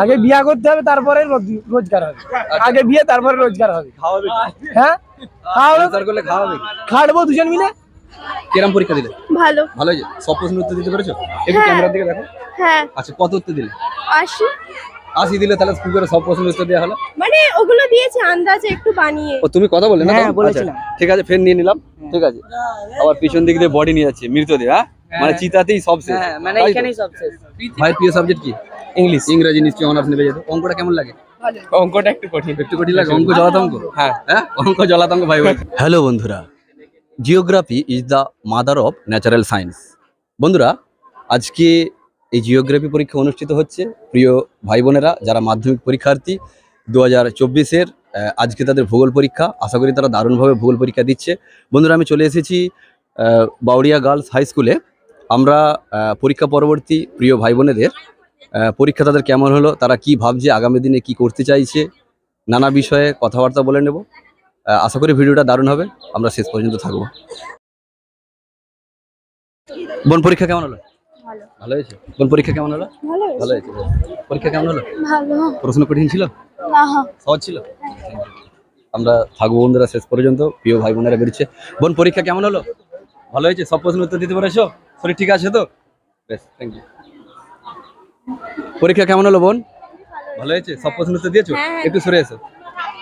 আগে বিয়ে করতে হবে তারপরে রোজগার হবে। আগে বিয়ে তারপরে রোজগার হবে। খাওয়াবে হ্যাঁ খাওয়াবে, করলে খাওয়াবে। খাটবো দুজন মিলে। কিরম পরীক্ষা দিলে? ভালো। ভালো হয়েছে? সব প্রশ্ন উত্তর দিতে পেরেছো? একটু ক্যামেরার দিকে দেখো। হ্যাঁ। আচ্ছা কত উত্তর দিলে? 80। 80 দিলে তাহলে কি করে সব প্রশ্ন উত্তর দেওয়া হলো? মানে ওগুলো দিয়েছি আন্দাজে একটু বানিয়ে। ও তুমি কথা বললে না? হ্যাঁ, বলেছিলাম। আচ্ছা, ঠিক আছে ফের নিয়ে নিলাম। ঠিক আছে আবার পিছন দিক দিয়ে বডি নিয়ে যাচ্ছে মৃতদেহ। হ্যাঁ মানে চিতাতেই সব শেষ। হ্যাঁ মানে তাই তো? এখানেই সব শেষ। ভাই প্রিয় সাবজেক্ট কি? ইংলিশ। ইংরেজি নিশ্চয়ই অনার্স নেবে যেত। অঙ্কটা কেমন লাগে? অঙ্কটা একটু কঠিন। একটু কঠিন লাগে? অঙ্ক জলাতঙ্ক? হ্যাঁ হ্যাঁ অঙ্ক জলাতঙ্ক ভাই। হ্যালো বন্ধুরা, geography is the mother of natural science. বন্ধুরা আজকে এই জিওগ্রাফি পরীক্ষা অনুষ্ঠিত হচ্ছে। প্রিয় ভাই বোনেরা যারা মাধ্যমিক পরীক্ষার্থী 2024-এর, আজকে তাদের ভূগোল পরীক্ষা। আশা করি তারা দারুণভাবে ভূগোল পরীক্ষা দিচ্ছে। বন্ধুরা আমি চলে এসেছি বাউরিয়া গার্লস হাই স্কুলে। আমরা পরীক্ষা পরবর্তী প্রিয় ভাই বোনেদের পরীক্ষা তাদের কেমন হলো, তারা কি ভাবছে, আগামী দিনে কি করতে চাইছে, নানা বিষয়ে কথাবার্তা বলে নেব। আশা করি ভিডিওটা দারুণ হবে, আমরা শেষ পর্যন্ত থাকবো। বোন পরীক্ষা কেমন হলো? ভালো। ভালো হয়েছে? বোন পরীক্ষা কেমন হলো? ভালো। ভালো হয়েছে। পরীক্ষা কেমন হলো? ভালো। প্রশ্ন কঠিন ছিল? না। সহজ ছিল? আমরা থাকবো বন্ধুরা শেষ পর্যন্ত, প্রিয় ভাই বোনেরা বেরোচ্ছে। বোন পরীক্ষা কেমন হলো? ভালো হয়েছে? সব প্রশ্ন উত্তর দিতে পেরেছো? শরীর ঠিক আছে তো? বেশ, থ্যাংক ইউ। পরীক্ষা কেমন হলো বোন? ভালো হয়েছে? সব প্রশ্ন উত্তর দিয়েছো? হ্যাঁ। একটু সরে এসো।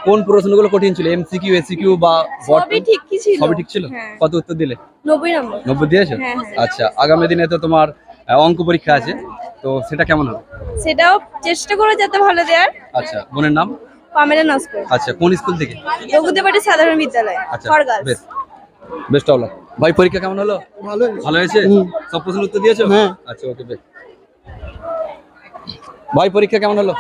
কোন প্রশ্নগুলো কঠিন ছিল? এমসিকিউ, এসিকিউ বা সবই ঠিক কি ছিল? সবই ঠিক ছিল? হ্যাঁ। কত উত্তর দিলে? 90 নম্বর। 90 দিয়েছো? হ্যাঁ। আচ্ছা আগামী দিনে তো তোমার অঙ্ক পরীক্ষা আছে, তো সেটা কেমন হবে? সেটাও চেষ্টা করে যাতে ভালো দেওয়ার। আচ্ছা বোনের নাম? পামেলা নস্কর। আচ্ছা কোন স্কুল থেকে? রঘুদেবাড়ি সাধারণ বিদ্যালয়। আচ্ছা ফর গার্লস। বেশ, বেস্ট অফ লাক। ভাই পরীক্ষা কেমন হলো? ভালো। ভালো হয়েছে? সব প্রশ্ন উত্তর দিয়েছো? হ্যাঁ। আচ্ছা ওকে বেশ। ভাই পরীক্ষা কেমন হলো?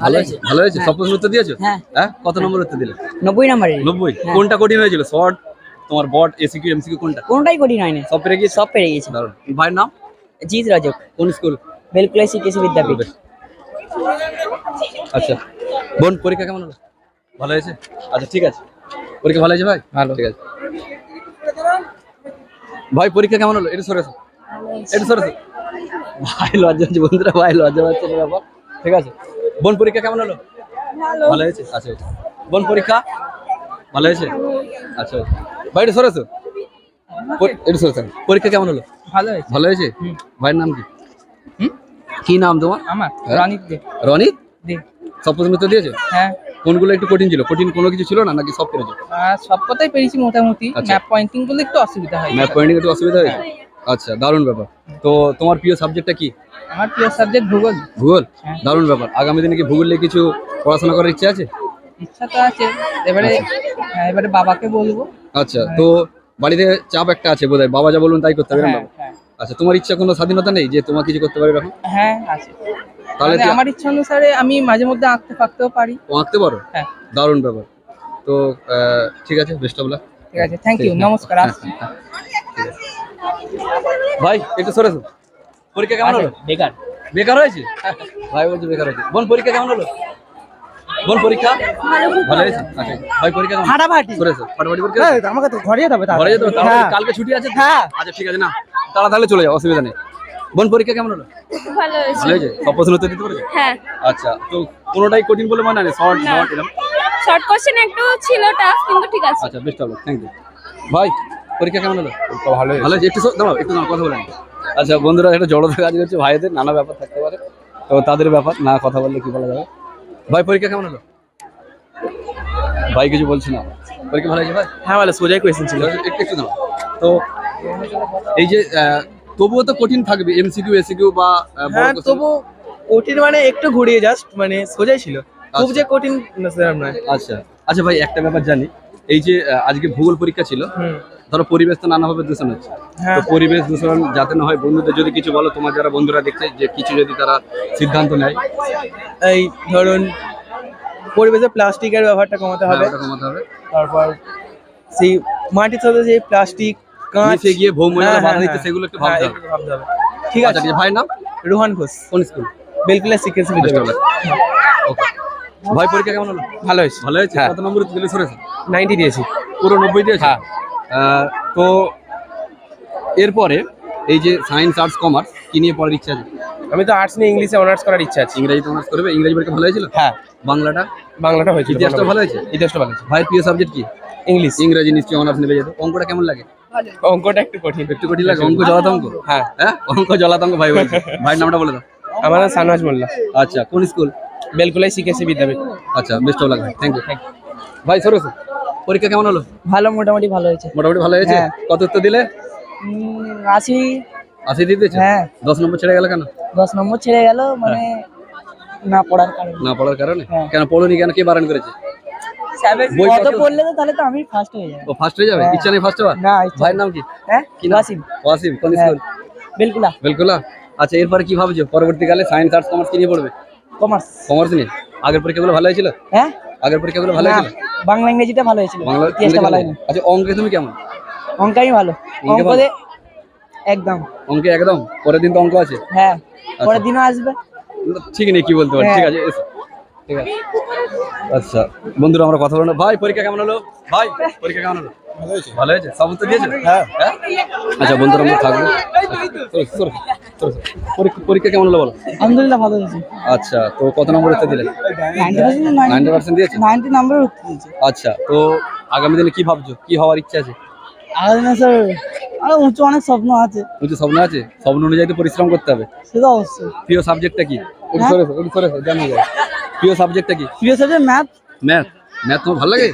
ভালো হয়েছে? ভালো হয়েছে? সব প্রশ্ন উত্তর দিয়েছো? হ্যাঁ। হ্যাঁ কত নম্বর উত্তর দিলে? 90 নম্বরে। 90? কোনটা কঠিন হয়েছিল? শর্ট, তোমার বট, এসিকিউ, এমসিকিউ কোনটা? কোনটাই কঠিন হয়নি, সব পেরে গিয়েছে? সব পেরে গেছি। দারুণ। ভাইয়ের নাম? জিৎ রাজক, কোন স্কুল? বেলকুলাই শিখেছি বিদ্যাপীঠ। বেশ। আচ্ছা বোন পরীক্ষা কেমন হলো? ভালো হয়েছে? আচ্ছা ঠিক আছে, পরীক্ষা ভালো হয়েছে ভাই? ভালো। ঠিক আছে। ভাই পরীক্ষা কেমন হলো? একটু সরে এসো, একটু সরে এসো। ভাই লজ্জা হচ্ছে বন্ধুরা, ভাই লজ্জা পাচ্ছে না ব্যাপার। ঠিক আছে। বোন পরীক্ষা কেমন হলো? ভালো। ভালো হয়েছে? আচ্ছা বোন পরীক্ষা ভালো হয়েছে? আচ্ছা ভাই একটু সরে এসো, একটু সরে এসো। পরীক্ষা কেমন হলো? ভালো হয়েছে। ভালো হয়েছে? ভাইয়ের নাম কি? কি নাম তোমার? আমার হ্যাঁ? রনিত দে। রনিত? দে। সব প্রশ্ন উত্তর দিয়েছো? হ্যাঁ। কোনগুলো একটু কঠিন ছিল? কঠিন কোনো কিছু ছিল না নাকি সব পেরেছো? সব কথাই পেরেছি মোটামুটি। আচ্ছা। ম্যাপ পয়েন্টিং গুলো একটু অসুবিধা হয়। ম্যাপ পয়েন্টিং একটু অসুবিধা হয়েছে? আচ্ছা দারুণ ব্যাপার। তো তোমার প্রিয় সাবজেক্টটা কি? আমার প্রিয় সাবজেক্ট ভূগোল। ভূগোল? হ্যাঁ। দারুণ ব্যাপার। আগামী দিনে কি ভূগোল নিয়ে কিছু পড়াশোনা করার ইচ্ছা আছে? ইচ্ছা তো আছে, এবারে হ্যাঁ, এবারে বাবাকে বলবো। আচ্ছা তো বাড়িতে চাপ একটা আছে বোধহয়, বাবা যা বলুন তাই করতে হবে? হ্যাঁ, হ্যাঁ। আচ্ছা তোমার ইচ্ছা কোনো স্বাধীনতা নেই যে তোমার কিছু করতে পারবে এখন? হ্যাঁ আছে। তাহলে মানে আমার ইচ্ছা অনুসারে আমি মাঝে মধ্যে আঁকতে ফাঁকতেও পারি। আঁকতে পারো? হ্যাঁ। দারুণ ব্যাপার। তো ঠিক আছে, বেস্ট অফ লাক। ঠিক আছে, থ্যাংক ইউ, নমস্কার। আসছি। ভাই একটু সরে এসো। পরীক্ষা কেমন হলো? বেকার। বেকার হয়েছে? ভাই বলছে বেকার হয়েছে। বোন পরীক্ষা কেমন হলো? বোন পরীক্ষা ভালো হয়েছে? আচ্ছা ভাই পরীক্ষা কেমন? ফাটাফাটি। সরে এসো। ফাটাফাটি পরীক্ষা? আমাকে তো ঘরে যেতে হবে। ঘরে যেতে হবে? তাহলে হ্যাঁ। কালকে ছুটি আছে? হ্যাঁ। আচ্ছা ঠিক আছে, না তাহলে চলে যাও, অসুবিধা নেই। বোন পরীক্ষা কেমন হলো? ভালো হয়েছে। ভালো হয়েছে? সব প্রশ্ন উত্তর দিতে পেরেছো? হ্যাঁ। আচ্ছা তো কোনোটাই কঠিন বলে মনে হয় না? শর্ট না। শর্ট এরকম? শর্ট কোশ্চেন একটু ছিল টাফ কিন্তু ঠিক আছে। আচ্ছা best of luck, thank you. ভাই পরীক্ষা কেমন হলো? ভালো ভালো হয়েছে? একটু দাঁড়াও, একটু দাঁড়াও, কথা বলেন। আচ্ছা বন্ধুরা একটা জড়তা কাজ করছে, ভাইদের নানা ব্যাপার থাকতে পারে, তো তাদের ব্যাপার, না কথা বললে কি বলা যাবে। ভাই পরীক্ষা কেমন হলো? ভাই কিছু বলছি না। পরীক্ষা ভালো হয়েছে ভাই? হ্যাঁ ভালো, সোজাই কোয়েশ্চেন ছিল। একটু একটু দাঁড়াও। তো এই যে তবুও তো কঠিন থাকবে, এমসিকিউ এসিকিউ বা বড় হ্যাঁ question? তবু কঠিন মানে একটু ঘুরিয়ে জাস্ট মানে সোজাই ছিল, খুব আচ্ছা। যে কঠিন না সেরকম নয়। আচ্ছা আচ্ছা ভাই একটা ব্যাপার জানি, এই যে আজকে ভূগোল পরীক্ষা ছিল, হুম। ধরো পরিবেশ তো নানাভাবে দূষণ হচ্ছে, হ্যাঁ। তো পরিবেশ দূষণ যাতে না হয়, বন্ধুদের যদি কিছু বলো, তোমার যারা বন্ধুরা দেখছে যে কিছু যদি তারা সিদ্ধান্ত নেয়। এই ধরুন পরিবেশে প্লাস্টিকের ব্যবহারটা কমাতে হবে। ওটা কমাতে হবে। তারপর সেই মাটির সাথে যে প্লাস্টিক কাঁচ নিচে গিয়ে ভৌমজলে হ্যাঁ, বাধা হ্যাঁ, দিচ্ছে, সেগুলো একটু হ্যাঁ, ভাবতে হবে। একটু ভাবতে হবে। ঠিক আচ্ছা আছে। ঠিক আছে, ভাইয়ের নাম? রোহান ঘোষ, কোন স্কুল? বেলকুলা শিখেছি বিদ্যাপীঠ। ওকে। ভাই পরীক্ষা কেমন হলো? ভালো হয়েছে। ভালো হয়েছে? হ্যাঁ। কত নম্বর দিলে সরেছে? 90 দিয়েছি। পুরো 90 দিয়েছে? হ্যাঁ। তো এরপরে এই যে সায়েন্স আর্টস কমার্স কি নিয়ে পড়ার ইচ্ছা আছে? আমি তো আর্টস নিয়ে ইংলিশে অনার্স করার ইচ্ছা আছে। ইংরেজিতে অনার্স করবে? ইংরেজি পরীক্ষা ভালো হয়েছিল? হ্যাঁ, বাংলাটা? বাংলাটা হয়েছিল। ইতিহাসটা ভালো হয়েছে? ইতিহাসটা ভালো হয়েছে। ভাইয়ের প্রিয় সাবজেক্ট কি? ইংলিশ। ইংরেজি নিশ্চয়ই অনার্স নেবে যেত। অঙ্কটা কেমন লাগে? অঙ্কটা একটু কঠিন। একটু কঠিন লাগে? অঙ্ক জলাতঙ্ক? হ্যাঁ। হ্যাঁ, অঙ্ক জলাতঙ্ক ভাই বলছে। ভাইয়ের নামটা বলে দাও। আমার নাম সানওয়াজ মোল্লা। আচ্ছা, কোন স্কুল? বেলকুলাই শিখেছি বিদ্যাপীঠ। আচ্ছা, বেস্ট অফ লাক ভাই। Thank you. ভাই সরস, পরীক্ষা কেমন হলো? ভালো, মোটামুটি ভালো হয়েছে। মোটামুটি ভালো হয়েছে। হ্যাঁ। কত উত্তর দিলে? 80। 80 দিয়ে দিয়েছে? হ্যাঁ। 10 নম্বর ছেড়ে গেল কেন? 10 নম্বর ছেড়ে গেল মানে না পড়ার কারণে। না পড়ার কারণে? হ্যাঁ। কেন পড়োনি কেন? কে বারণ করেছে? বই কত পড়তে- পড়লে তো তাহলে তো আমি ফার্স্ট হয়ে যাবো। ও ফার্স্ট হয়ে যাবে? হ্যাঁ। ইচ্ছা নেই ফার্স্ট হওয়ার? না, ইচ্ছা ভাইয়ের নাম কি? হ্যাঁ, কি নাম? ওয়াসিম। ওয়াসিম। কোন হ্যাঁ। স্কুল? বিলকুলা। বিলকুলা। আচ্ছা, এরপরে কি ভাবছো পরবর্তীকালে? সায়েন্স, আর্টস, কমার্স কি নিয়ে পড়বে? কমার্স। কমার্স নিয়ে। আগের পরীক্ষাগুলো ভালো হয়েছিল? হ্যাঁ। আগের পরীক্ষাগুলো ভালো না, হয়েছিল? বাংলা ইংরেজিটা ভালো হয়েছিল, বাংলা ইতিহাসটা ইংরেজি ভালো ভালো হয়নি। হয়েছে। আচ্ছা, অঙ্কে তুমি কেমন? অঙ্কাই ভালো। অঙ্কে অঙ্ক ভালো? দে একদম। অঙ্কে একদম? পরের দিন তো অঙ্ক আছে? হ্যাঁ, পরের দিনও আসবে। ঠিক নেই কি বলতে পারি। হ্যাঁ। ঠিক আছে, এসো। ঠিক আছে। আচ্ছা বন্ধুরা, আমরা কথা বললাম। ভাই পরীক্ষা কেমন হলো? ভাই পরীক্ষা কেমন হলো? ভালো হয়েছে। ভালো হয়েছে? সব উত্তর দিয়েছো? হ্যাঁ। আচ্ছা বন্ধুরা, আমরা থাকবো। পরীক্ষা কেমন হলো বলো? আলহামদুলিল্লাহ ভালো হয়েছে। আচ্ছা, তো কত নম্বর উত্তর দিলে? 90% দিয়েছে? 90 নম্বর উত্তর দিয়েছে। আচ্ছা, তো আগামী দিনে কি ভাবছো? কি হওয়ার ইচ্ছা আছে? আগামী মাসে আরো উঁচু অনেক স্বপ্ন আছে। কিছু স্বপ্ন আছে? স্বপ্ন অনুযায়ী তো পরিশ্রম করতে হবে। সেটা অবশ্যই। প্রিয় সাবজেক্টটা কি? প্রিয় সাবজেক্টটা কি? প্রিয় সাবজেক্ট ম্যাথ। ম্যাথ। ম্যাথ তোমার ভালো লাগে?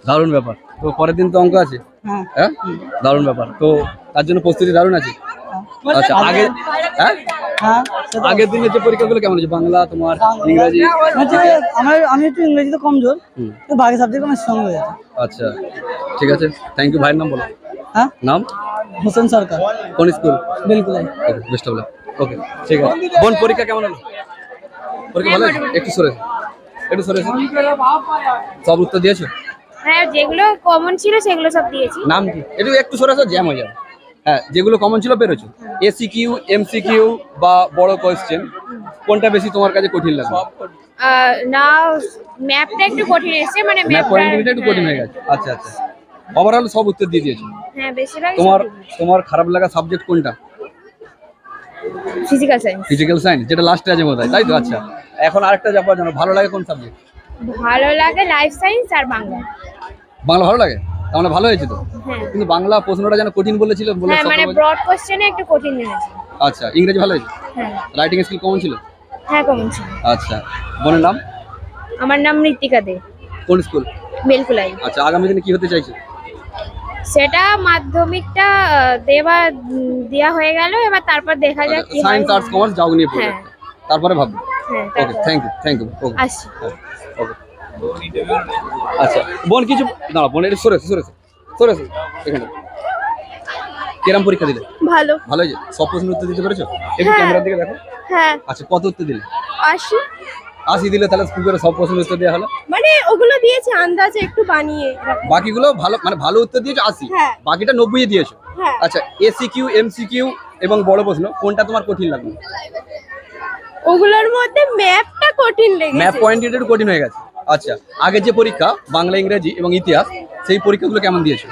দারুণ ব্যাপার। তো পরের দিন তো অঙ্ক আছে? হ্যাঁ। হ্যাঁ, দারুণ ব্যাপার। তো তার জন্য প্রস্তুতি দারুণ আছে? আচ্ছা, আগে হ্যাঁ হ্যাঁ, সেটা আগের দিনের যে পরীক্ষাগুলো কেমন হয়েছে? বাংলা, তোমার ইংরাজি? আমি একটু ইংরেজিতে কমজোর, হুম। তো বাকি সাবজেক্ট আমার সঙ্গে হয়ে যাচ্ছে। আচ্ছা, ঠিক আছে। Thank you. ভাইয়ের নাম বলো। হ্যাঁ, নাম? হোসেন সরকার, কোন স্কুল? বিলকুলাই। Best of luck. ওকে, ঠিক আছে। বোন পরীক্ষা কেমন হলো? পরীক্ষা ভালো হয়েছে? একটু সরে সব উত্তর দিয়েছো? হ্যাঁ, যেগুলো কমন ছিল সেগুলো সব দিয়েছি। নাম কি? একটু সরে আসো, জ্যাম হয়ে যাবে। হ্যাঁ, যেগুলো কমন ছিল পেরেছো। এসিকিউ, এমসিকিউ বা বড় কোয়েশ্চেন, কোনটা বেশি তোমার কাছে কঠিন লাগে? না, ম্যাপটা একটু কঠিন এসেছে, মানে ম্যাপ পয়েন্টটা একটু কঠিন হয়ে গেছে। আচ্ছা আচ্ছা, ওভারঅল সব উত্তর দিয়ে দিয়েছো। হ্যাঁ, বেশিরভাগ তোমার খারাপ লাগা সাবজেক্ট কোনটা? Physical science. ফিজিক্যাল সায়েন্স, যেটা লাস্টে আছে বোধহয়, তাই তো? আচ্ছা, এখন আরেকটা ব্যাপার জানো, ভালো লাগে কোন সাবজেক্ট? ভালো লাগে লাইফ সায়েন্স আর বাংলা। বাংলা ভালো লাগে? তার মানে ভালো হয়েছে তো। হ্যাঁ। কিন্তু বাংলা প্রশ্নটা যেন কঠিন বলেছিল বলে হ্যাঁ, মানে ব্রড কোশ্চেনে একটু কঠিন লেগেছে। আচ্ছা, ইংরেজি ভালো হয়েছে? হ্যাঁ। রাইটিং স্কিল কমন ছিল? হ্যাঁ, কমন ছিল। আচ্ছা, বোনের নাম? আমার নাম ঋতিকা দে, কোন স্কুল? বেলকুলাই। আচ্ছা, আগামী দিনে কি হতে চাইছো? সেটা মাধ্যমিকটা দেওয়া হয়ে গেল, এবার তারপর দেখা যাক কি হয়। সায়েন্স, আর্টস, কমার্স যাও নিয়ে পড়বে, হ্যাঁ। তারপরে ভাববে। হ্যাঁ, ওকে, তারপর থ্যাংক ইউ। ওকে, আসছি। ওকে। আচ্ছা বোন, কিছু দাঁড়া বোন, একটু সরে এখানে। কিরম পরীক্ষা দিলে? ভালো। ভালো হয়েছে? সব প্রশ্নের উত্তর দিতে পেরেছো? একটু হ্যাঁ। ক্যামেরার দিকে দেখো। হ্যাঁ, আচ্ছা, কত উত্তর দিলে? 80। 80 দিলে তাহলে কি করে সব প্রশ্নের উত্তর দেওয়া হলো? মানে ওগুলো দিয়েছি আন্দাজে একটু বানিয়ে। বাকিগুলো ভালো, মানে ভালো উত্তর দিয়েছো 80, হ্যাঁ। বাকিটা 90 দিয়েছো। হ্যাঁ। আচ্ছা, এসিকিউ, এমসিকিউ এবং বড় প্রশ্ন, কোনটা তোমার কঠিন লাগলো? ওগুলোর মধ্যে ম্যাপটা কঠিন লেগেছে। ম্যাপ পয়েন্ট একটু কঠিন হয়ে গেছে। আচ্ছা, আগে যে পরীক্ষা বাংলা, ইংরেজি এবং ইতিহাস, সেই পরীক্ষাগুলো কেমন দিয়েছো?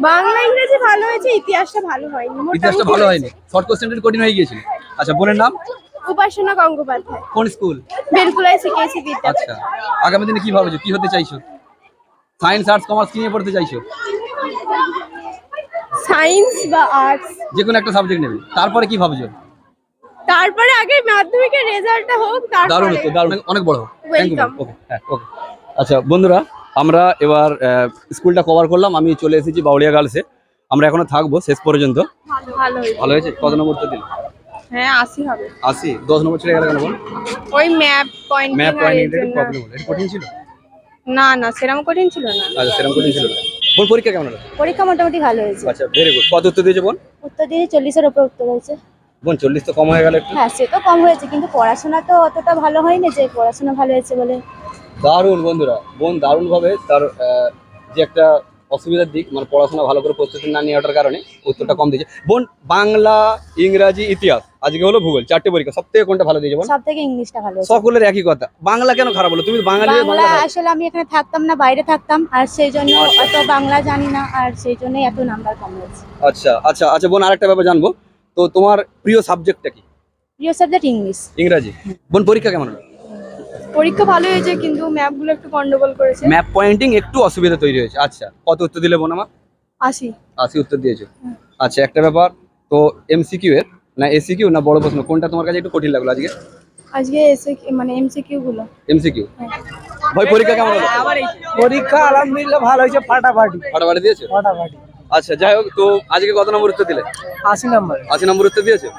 বাংলা ইংরেজি ভালো হয়েছে, ইতিহাসটা ভালো হয়নি। ইতিহাসটা ভালো হয়নি, শর্ট কোশ্চেন একটু কঠিন হয়ে গিয়েছিল। আচ্ছা, বোনের নাম? উপাসনা গঙ্গোপাধ্যায়, কোন স্কুল? বেলকুলাই শিখেছি বিদ্যাপীঠ। আচ্ছা, আগামী দিনে কি ভাবছো? কি হতে চাইছো? সায়েন্স, আর্টস, কমার্স কি নিয়ে পড়তে চাইছো? সায়েন্স বা আর্টস, যে কোনো একটা সাবজেক্ট নেবে, তারপরে কি ভাবছো? তারপরে আগে মাধ্যমিকের রেজাল্টটা হোক, দারুণ তারপরে। তো, দারুণ, অনেক বড় হোক। Thank you. Welcome. ওকে, হ্যাঁ, ওকে। আচ্ছা বন্ধুরা, আমরা এবার স্কুলটা কভার করলাম। আমি চলে এসেছি বাউলিয়া গার্লসে। আমরা এখনো থাকবো শেষ পর্যন্ত। ভালো হয়েছে। ভালো হয়েছে? কত নম্বর উত্তর দিলে? হ্যাঁ, 80 হবে। 80? 10 নম্বর ছেড়ে গেল কেন বল? ওই ম্যাপ পয়েন্টিং ম্যাপ আর পয়েন্ট এর একটু জন্য। প্রবলেম হলো। এটা কঠিন ছিল? না না, সেরকম কঠিন ছিল না। আচ্ছা, সেরকম কঠিন ছিল না। বোন পরীক্ষা কেমন হলো? পরীক্ষা মোটামুটি ভালো হয়েছে। আচ্ছা, ভেরি গুড। কত উত্তর দিয়েছে বোন? উত্তর দিয়ে 40-এর উপর উত্তর হয়েছে। বোন 40 তো কম হয়ে গেল একটু। হ্যাঁ, সে তো কম হয়েছে, কিন্তু পড়াশোনা তো অতটা ভালো হয়নি যে পড়াশোনা ভালো হয়েছে বলে। দারুণ বন্ধুরা, বোন দারুণভাবে তার যে একটা অসুবিধার দিক, মানে পড়াশোনা ভালো করে প্রস্তুতি না নেওয়ার কারণে উত্তরটা কম দিয়েছে। বোন বাংলা, ইংরাজি, ইতিহাস, আজকে হলো ভূগোল, 4টে পরীক্ষা, সব থেকে কোনটা ভালো দিয়েছে বোন? সব থেকে ইংলিশটা ভালো হয়েছে। সকলের একই কথা, বাংলা কেন খারাপ হলো? তুমি বাঙালি হয়ে বাংলা বাংলা আসলে আমি এখানে থাকতাম না, বাইরে থাকতাম, আর সেই জন্য অত বাংলা জানি না, আর সেই জন্যই এত নাম্বার কম হয়েছে। আচ্ছা আচ্ছা আচ্ছা বোন, আরেকটা ব্যাপার জানবো তো, তোমার প্রিয় সাবজেক্টটা কি? প্রিয় সাবজেক্ট ইংলিশ। ইংরাজি। বোন পরীক্ষা কেমন হলো? পরীক্ষা ভালো হয়েছে কিন্তু ম্যাপগুলো একটু গন্ডগোল করেছে। ম্যাপ পয়েন্টিং একটু অসুবিধা তৈরি হয়েছে। আচ্ছা, কত উত্তর দিলে বোন আমার? 80। 80 উত্তর দিয়েছো। আচ্ছা, একটা ব্যাপার তো, এমসিকিউ এর না এসিকিউ না বড় প্রশ্ন, কোনটা তোমার কাছে একটু কঠিন লাগলো আজকে? আজকে এসে মানে এমসিকিউ গুলো। এমসিকিউ। ভাই পরীক্ষা কেমন হলো? পরীক্ষা আলহামদুলিল্লাহ ভালো হয়েছে, ফাটাফাটি ফাটাফাটি দিয়েছো? ফাটাফাটি। আচ্ছা, যাই হোক, তো আজকে কত নম্বর উত্তর দিলে? 80 নম্বর। 80 নম্বর উত্তর দিয়েছো।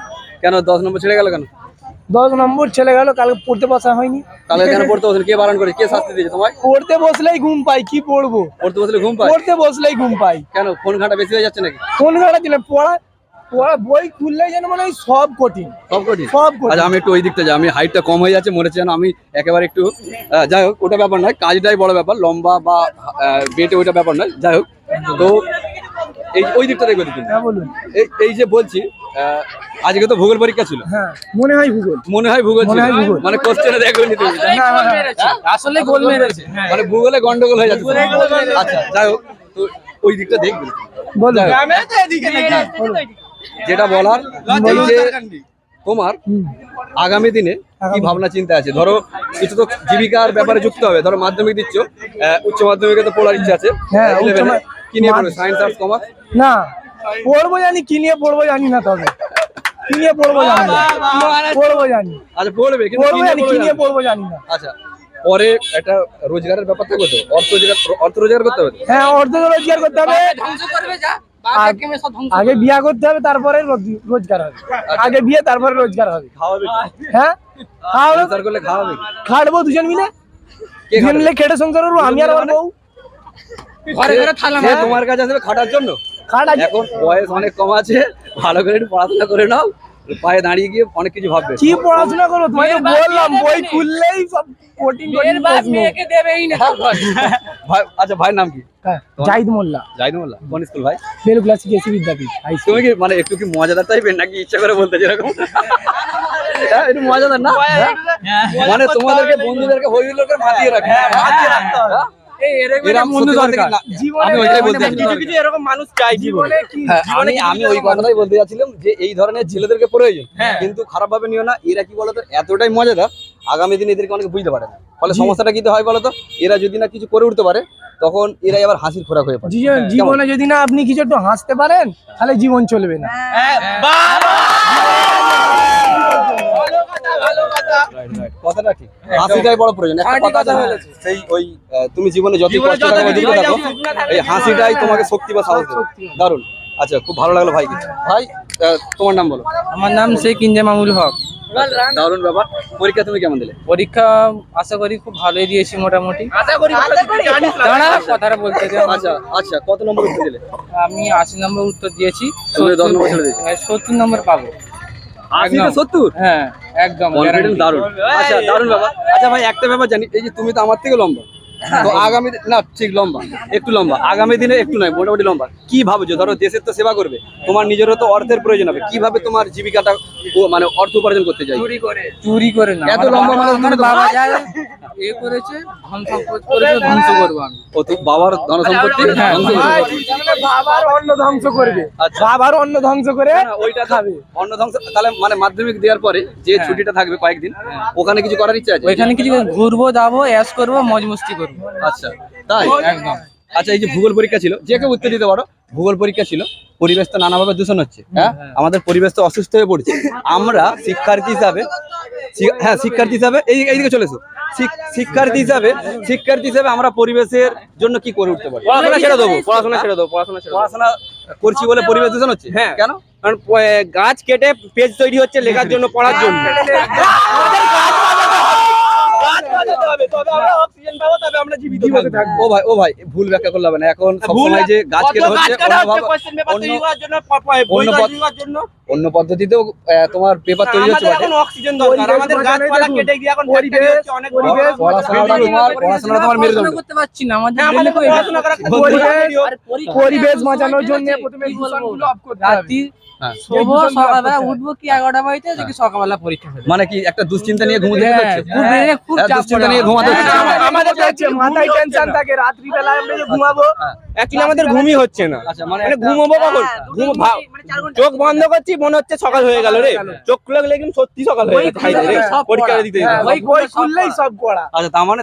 কেন 10 নম্বর ছেড়ে গেল কেন? 10 নম্বর চলে গেল, কালকে পড়তে বসা হয়নি। তাহলে কেন পড়তে বসলে? কে বারণ করে? কে শাস্তি দিয়েছে তোমায়? পড়তে বসলেই ঘুম পাই, কি পড়বো? পড়তে বসলে ঘুম পায়? পড়তে বসলেই ঘুম পাই। কেন, ফোন ঘাটা বেশি হয়ে যাচ্ছে নাকি? কোন ঘাটা দিলে পড়া পড়া বই খুললেই যেন মানে সব কঠিন সব কঠিন। সব কঠিন। আচ্ছা, আমি একটু ওই দিকটা যাই, আমি হাইটটা কম হয়ে যাচ্ছে, মনে হচ্ছে যেন আমি একেবারে একটু যাই হোক, ওটা ব্যাপার নয়, কাজটাই বড় ব্যাপার, লম্বা বা বেটে ওইটা ব্যাপার নয়। যাই হোক, তো এই ওই দিকটা দেখবে তুমি। হ্যাঁ বলুন। এই যে বলছি, আজকে তো ভূগোল পরীক্ষা ছিল। হ্যাঁ মনে হয় ভূগোল। মনে হয় ভূগোল ছিল, মনে হয় ভূগোল। মানে কোশ্চেনে দেখোনি তুমি? আসলে গোল মেরেছে। মানে ভূগোলে গন্ডগোল হয়ে যাচ্ছে। আচ্ছা, যাই হোক, তো ওই দিকটা দেখবে। বলুন। যেটা বলার, এই যে তোমার আগামী দিনে কি ভাবনা চিন্তা আছে? ধরো কিছু তো জীবিকার ব্যাপারে যুক্ত হবে, ধরো মাধ্যমিক দিচ্ছ, উচ্চ মাধ্যমিকে তো পড়ার ইচ্ছা আছে। হ্যাঁ, 11 এ কি নিয়ে পড়বে? Science, arts, commerce? না পড়বো জানি, কি নিয়ে পড়বো জানি না, তবে কি নিয়ে পড়বো জানি না। পড়বো জানি। আচ্ছা, পড়বে, কিন্তু পড়বো জানি, কি নিয়ে পড়বো জানি না। আচ্ছা, পরে একটা রোজগারের ব্যাপার থাকবে তো, অর্থ রোজগার করতে হবে তো? হ্যাঁ অর্থ রোজগার করতে হবে। আগে বিয়া করতে হবে, তারপরে রোজগার হবে। আগে বিয়ে, তারপরে রোজগার হবে। খাওয়াবে কি? হ্যাঁ খাওয়াবে, সংসার করলে খাওয়াবে কি? খাটবো দুজন মিলে। কে দুজন খাটাবে? মিলে খেটে সংসার করবো, আমি আর আমার বউ। সে তোমার কাছে আসবে খাটার জন্য? খাট আছে। এখন বয়স অনেক কম আছে, ভালো করে একটু পড়াশোনা করে নাও, পায়ে দাঁড়িয়ে গিয়ে অনেক কিছু ভাববে। কি পড়াশোনা করবো? তোমায় তো বললাম, বই খুললেই সব কঠিন কঠিন প্রশ্ন। ভাই, আচ্ছা, ভাইয়ের নাম কি? হ্যাঁ, জাহিদ মোল্লা, জাহিদ মোল্লা। কোন স্কুল ভাই? বেলু ক্লাসিক এসি বিদ্যাপীঠ হাই স্কুল। তুমি কি মানে একটু কি মজাদার টাইপের নাকি ইচ্ছা করে বলতে যেরকম? হ্যাঁ, একটু মজাদার না? মানে তোমাদেরকে বন্ধুদেরকে হইহুল্লোড় করে মাতিয়ে রাখে। মাতিয়ে রাখতে হবে। এরকম বন্ধু দরকার। জীবনে আমি ওইটাই বলতে চাচ্ছিলাম। কিছু এরকম মানুষ চাই জীবনে। কি হ্যাঁ, আমি ওই কথাটাই বলতে যাচ্ছিলাম যে এই ধরনের ছেলেদেরকে প্রয়োজন, কিন্তু খারাপ ভাবে নিও না। এরা কি বলতো, এতটাই মজাদার, আগামী দিনে এদেরকে অনেকে বুঝতে পারে না। ফলে সমস্যাটা কি হয় বলতো, এরা যদি না কিছু করে উঠতে পারে, তখন এরাই আবার হাসির খোরাক হয়ে পড়ে। জীবনে যদি না আপনি কিছু একটু হাসতে পারেন, তাহলে জীবন চলবে না। কথাটা ঠিক, হাসিটাই বড় প্রয়োজন। একটা কথা আছে না, সেই ওই তুমি জীবনে যতই কষ্ট থাকো বা দুঃখ থাকো, এই হাসিটাই তোমাকে শক্তি বা সাহস দেবে। দারুণ। আচ্ছা, খুব ভালো লাগলো ভাই। ভাই, তোমার নাম বলো। আমার নাম শেখ ইনজামামুল হক। দারুণ ব্যাপার। পরীক্ষা তুমি কেমন দিলে? পরীক্ষা আশা করি খুব ভালোই দিয়েছি, মোটামুটি। দাঁড়া, কথাটা বলতে দে। আচ্ছা আচ্ছা, কত নম্বর উত্তর দিলে? আমি 80 নম্বর উত্তর দিয়েছি। তুমি 10 নম্বর ছেড়ে দিয়েছো? 70 নম্বর পাবো। 80 তে 70? হ্যাঁ, একদম কনফিডেন্ট। দারুণ। আচ্ছা, দারুণ ব্যাপার। আচ্ছা ভাই, একটা ব্যাপার জানি, এই যে তুমি তো আমার থেকে লম্বা, তো আগামী না ঠিক লম্বা, একটু লম্বা, আগামী দিনে একটু নয়, মোটামুটি লম্বা, কি ভাবছো? ধরো দেশের তো সেবা করবে, তোমার নিজেরও তো অর্থের প্রয়োজন হবে, কিভাবে তোমার জীবিকাটা মানে অর্থ উপার্জন করতে চাই? চুরি করে না। এত লম্বা মানুষ তুমি তো বাবা যায় এ করেছে, ধন সম্পদ করেছে, ধ্বংস করবো আমি। ও তো বাবার ধন সম্পত্তি হ্যাঁ, ধ্বংস করবে। বাবার অন্ন ধ্বংস করবে। আচ্ছা। বাবার অন্ন ধ্বংস করে না, ওইটা খাবে অন্য ধ্বংস। তাহলে মানে মাধ্যমিক দেওয়ার পরে যে ছুটিটা থাকবে কয়েকদিন, ওখানে কিছু করার ইচ্ছা আছে? ওইখানে কিছু ঘুরবো, যাবো, অ্যাশ করবো, মজ মস্তি করবো। আচ্ছা, তাই? একদম। আচ্ছা, এই যে ভূগোল পরীক্ষা ছিল, যে কেউ উত্তর দিতে পারো, ভূগোল পরীক্ষা ছিল, পরিবেশ তো নানাভাবে দূষণ হচ্ছে। হ্যাঁ, আমাদের পরিবেশ তো অসুস্থ হয়ে পড়ছে। আমরা শিক্ষার্থী হিসাবে, হ্যাঁ শিক্ষার্থী হিসাবে, এইদিকে চলে এসো। শিক্ষার্থী হিসাবে আমরা পরিবেশের জন্য কি করে উঠতে পারি? পড়াশোনা ছেড়ে দেবো, পড়াশোনা ছেড়ে দেবো, পড়াশোনা ছেড়ে দেবো। পড়াশোনা করছি বলে পরিবেশ দূষণ হচ্ছে? হ্যাঁ। কেন? কারণ গাছ কেটে পেজ তৈরি হচ্ছে লেখার জন্য, পড়ার জন্য। ও ভাই ভুল ব্যাখ্যা করলে হবে না। এখন সবসময় যে গাছ কেটে হচ্ছে অন্য পদ্ধতিতেও তোমার পেপার তৈরি হচ্ছে। পড়াশোনা তোমার মেরুদণ্ড। করতে পারছি না, আমাদের পরিবেশ বাঁচানোর জন্য প্রথমে দূষণগুলো অফ করতে হবে। রাত্রি শোবো, সকালবেলা উঠবো কি 11টা বাজতে, দেখি সকালবেলা পরীক্ষা হলো। মানে কি একটা দুশ্চিন্তা নিয়ে ঘুমোতে হচ্ছে? খুব দুশ্চিন্তা নিয়ে ঘুমাতে হচ্ছে। আমাদের কাছে মাথায় টেনশন থাকে, রাত্রিবেলা আমরা যে ঘুমাবো অ্যাকচুয়ালি আমাদের ঘুমই হচ্ছে না। আচ্ছা মানে মানে ঘুমোবো কখন? চোখ বন্ধ করছি মনে হচ্ছে সকাল হয়ে গেল রে, চোখ খুলে গেলে কিন্তু সত্যি সকাল হয়ে গেছে। খাইতে রে, পরীক্ষা দিতে যেতে হবে। বই খুললেই সব করা। আচ্ছা তার মানে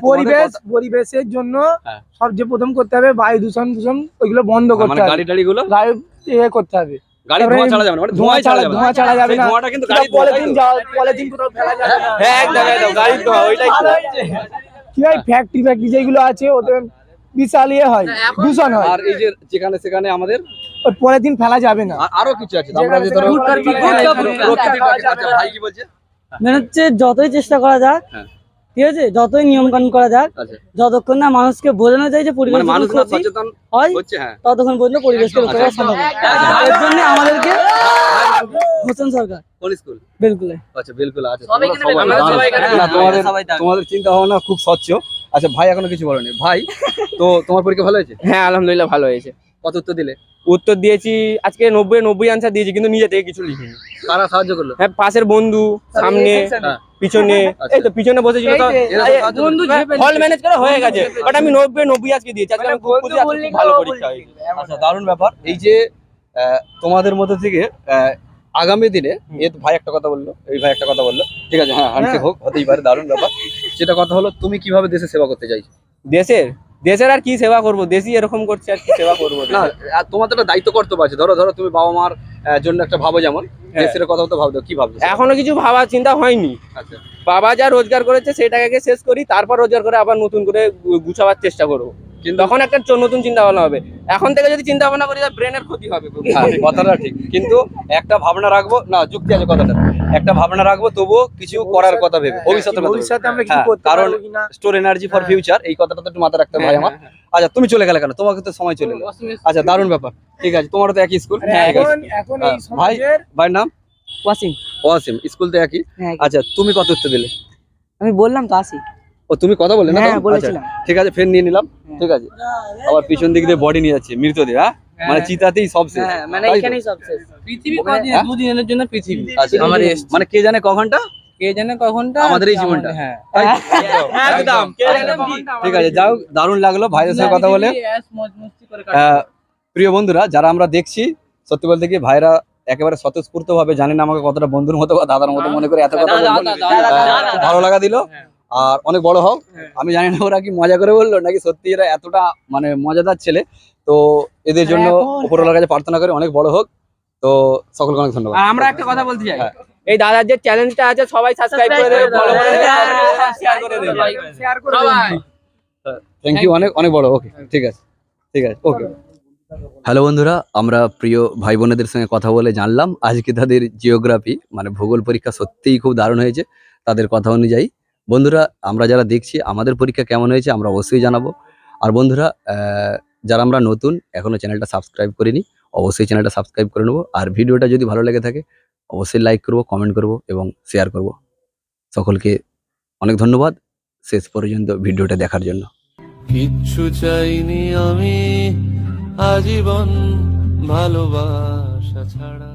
পরিবেশের জন্য হ্যাঁ। সবচেয়ে প্রথম করতে হবে বায়ু দূষণ ওইগুলো বন্ধ করতে মানে হবে, গাড়ি টাড়ি গুলো বায়ু করতে হবে। গাড়ি ধোঁয়া ছাড়া যাবে না, মানে ধোঁয়া ছাড়া যাবে না, ধোঁয়া ছাড়া যাবে সেই না, ধোঁয়াটা কিন্তু গাড়ি পলিথিন কোথাও ফেলা যাবে না। হ্যাঁ একদম একদম গাড়ির ধোঁয়া ওইটাই তো। কি হয় ফ্যাক্টরি যেগুলো আছে ওতে বিশাল হয়, দূষণ হয়। আর এই যে যেখানে সেখানে আমাদের ওই পলিথিন ফেলা যাবে না। আরো কিছু আছে আমরা যে ধরো আচ্ছা, ভাই কি বলছে? মানে হচ্ছে যতই চেষ্টা করা যাক, হ্যাঁ। ঠিক আছে, যতই নিয়ম কানুন করা যাক, আচ্ছা যতক্ষণ না মানুষকে বোঝানো যায় যে পরিবেশ মানে মানুষ যখন না ক্ষতি সচেতন হয় হচ্ছে, হ্যাঁ ততক্ষণ পর্যন্ত পরিবেশকে রক্ষা করা সম্ভব না। এর জন্য আমাদেরকে হোসেন সরকার কোন স্কুল? বিলকুল আচ্ছা বিলকুল আছে, তোমাদের চিন্তা ভাবনা খুব স্বচ্ছ। আচ্ছা ভাই এখনো কিছু বলেনি। ভাই তো তোমার পরীক্ষা ভালো হয়েছে? হ্যাঁ আলহামদুলিল্লাহ ভালো হয়েছে। কত উত্তর দিলে? উত্তর দিয়েছি আজকে 90 আনসার দিয়েছি, কিন্তু নিজে থেকে কিছু লিখিনি। কারা সাহায্য করলো? হ্যাঁ পাশের বন্ধু, সামনে হ্যাঁ। পিছনে, এই তো পিছনে বসেছিল তো, এরা সব সাহায্য করলো? হল ম্যানেজ করে হয়ে গেছে। বাট আমি 90 আজকে দিয়েছি, আজকে আমি খুব খুশি, আজকে খুব ভালো পরীক্ষা হয়েছে। আচ্ছা দারুণ ব্যাপার। এই যে তোমাদের মধ্যে থেকে আগামী দিনে ভাই একটা কথা বললো, এই ভাই একটা কথা বললো, ঠিক আছে হ্যাঁ হ্যান্ডশেক হোক, হতেই পারে, দারুণ ব্যাপার। সেটা কথা হলো তুমি কিভাবে দেশে সেবা করতে চাইছো? দেশের আর কি সেবা করব, দেশই এরকম করছে, আর কি সেবা করবো। না আর তোমার তো একটা দায়িত্ব কর্তব্য আছে। ধরো তুমি বাবা মার জন্য একটা ভাবো, যেমন দেশের কথা তো ভাবতো, কি ভাবছো? এখনো কিছু ভাবার চিন্তা হয়নি। আচ্ছা বাবা যা রোজগার করেছে সেটাকে শেষ করি, তারপর রোজগার করে আবার নতুন করে গুছাবার চেষ্টা করবো, কিন্তু তখন একটা নতুন চিন্তা ভাবনা হবে। এখন থেকে যদি চিন্তা ভাবনা করি তাহলে ব্রেনের ক্ষতি হবে। হ্যাঁ, কথাটা ঠিক, কিন্তু একটা ভাবনা রাখবো, না যুক্তি আছে কথাটা, একটা ভাবনা রাখবো তবুও কিছু করার কথা ভেবে ভবিষ্যতে আমরা কিছু হ্যাঁ, করতে কারণ পারবো কিনা। স্টোর এনার্জি ফর ফিউচার, এই কথাটা তো একটু মাথায় রাখতে হবে ভাই আমার। আচ্ছা তুমি চলে গেলে কেন? তোমাকে তো সময় চলে গেল। আচ্ছা দারুণ ব্যাপার, ঠিক আছে, তোমারও তো একই স্কুল। হ্যাঁ, এখন এই ভাই সমাজের ভাইয়ের নাম ওয়াসিম। ওয়াসিম, স্কুল তো একই। হ্যাঁ, আচ্ছা তুমি কত উত্তর দিলে? আমি বললাম তো আসি। ও তুমি কথা বললে না? হ্যাঁ, আচ্ছা, বলেছিলাম। ঠিক আছে ফের নিয়ে নিলাম, ঠিক আছে। আবার পিছন দিক দিয়ে বডি নিয়ে যাচ্ছে মৃতদেহ, হ্যাঁ মানে চিতাতেই সব শেষ। হ্যাঁ, মানে তাই তো? এখানেই সব শেষ। পৃথিবী হ্যাঁ? দুদিনের জন্য পৃথিবী আচ্ছা আমার এসছে। মানে কে জানে কখনটা কে জানে কখনটা আমাদের এই জীবনটা। হ্যাঁ তাই তো? একদম। ঠিক আছে, যাও দারুণ লাগলো ভাইদের সাথে কথা বলে। প্রিয় বন্ধুরা যারা আমরা দেখছি, সত্যি বলতে কি ভাইরা একেবারে স্বতঃস্ফূর্ত ভাবে, জানি না আমাকে কতটা বন্ধুর মতো বা দাদার মতো মনে করে এত কথা বললো, খুব ভালো লাগা দিল। আর অনেক বড় হোক, আমি জানি না ওরা কি মজা করে বললো নাকি সত্যি এরা এতটা মানে মজাদার ছেলে। তো এদের জন্য উপরওয়ালার কাছে প্রার্থনা করে অনেক বড় হোক। তো সকলকে অনেক ধন্যবাদ। আর আমরা একটা কথা বলতে চাই, হ্যাঁ। এই দাদার যে চ্যানেলটা আছে সবাই সাবস্ক্রাইব করে দেবে, ফলো করে দেবে, শেয়ার করে দেবে। শেয়ার করে দেবেন। থ্যাংক ইউ, অনেক অনেক বড়। ওকে ঠিক আছে, ঠিক আছে, ওকে। হ্যালো বন্ধুরা, আমরা প্রিয় ভাই বোনেদের সঙ্গে কথা বলে জানলাম আজকে তাদের জিওগ্রাফি মানে ভূগোল পরীক্ষা সত্যিই খুব দারুণ হয়েছে তাদের কথা অনুযায়ী। বন্ধুরা আমরা যারা দেখছি আমাদের পরীক্ষা কেমন হয়েছে আমরা অবশ্যই জানাবো। আর বন্ধুরা যারা আমরা নতুন এখনো চ্যানেলটা সাবস্ক্রাইব করিনি, অবশ্যই চ্যানেলটা সাবস্ক্রাইব করে নেবো। আর ভিডিওটা যদি ভালো লেগে থাকে অবশ্যই লাইক করবো, কমেন্ট করবো এবং শেয়ার করব। সকলকে অনেক ধন্যবাদ শেষ পর্যন্ত ভিডিওটা দেখার জন্য। কিচ্ছু চাইনি আমি আজীবন ভালোবাসা ছাড়া।